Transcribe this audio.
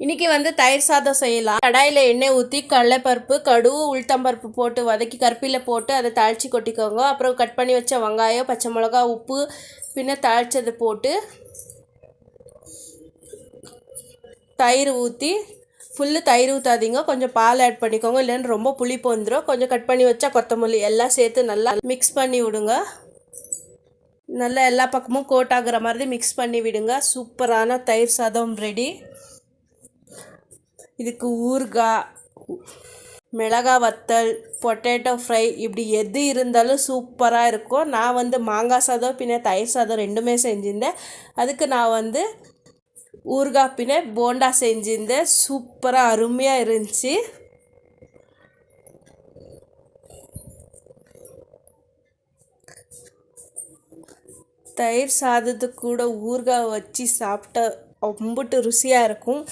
இன்றைக்கி வந்து தயிர் சாதம் செய்யலாம். கடாயில் எண்ணெய் ஊற்றி கடலைப்பருப்பு, கடுகு, உளுத்தம்பருப்பு போட்டு வதக்கி கருப்பில போட்டு அதை தாளித்து கொட்டிக்கோங்க. அப்புறம் கட் பண்ணி வச்ச வெங்காயம், பச்சை மிளகா, உப்பு, பின்ன தாளித்தது போட்டு தயிர் ஊற்றி ஃபுல்லு தயிர் ஊற்றாதீங்க, கொஞ்சம் பால் ஆட் பண்ணிக்கோங்க, இல்லைன்னு ரொம்ப புளிப்பு வந்துடும். கொஞ்சம் கட் பண்ணி வச்சா கொத்தமல்லி எல்லாம் சேர்த்து நல்லா மிக்ஸ் பண்ணி விடுங்க. நல்லா எல்லா பக்கமும் கோட் ஆகுற மாதிரி மிக்ஸ் பண்ணி விடுங்க. சூப்பரான தயிர் சாதம் ரெடி. இதுக்கு ஊறுகாய், மிளகாய் வத்தல், பொட்டேட்டோ ஃப்ரை இப்படி எது இருந்தாலும் சூப்பராக இருக்கும். நான் வந்து மாங்காய் சாதம் பின்ன தயிர் சாதம் ரெண்டுமே செஞ்சுருந்தேன். அதுக்கு நான் வந்து ஊறுகாய் பின்ன போண்டா செஞ்சுருந்தேன். சூப்பராக அருமையாக இருந்துச்சு. தயிர் சாதத்துக்கு கூட ஊறுகாய் வச்சு சாப்பிட்டா அம்புட்டு ருசியாக இருக்கும்.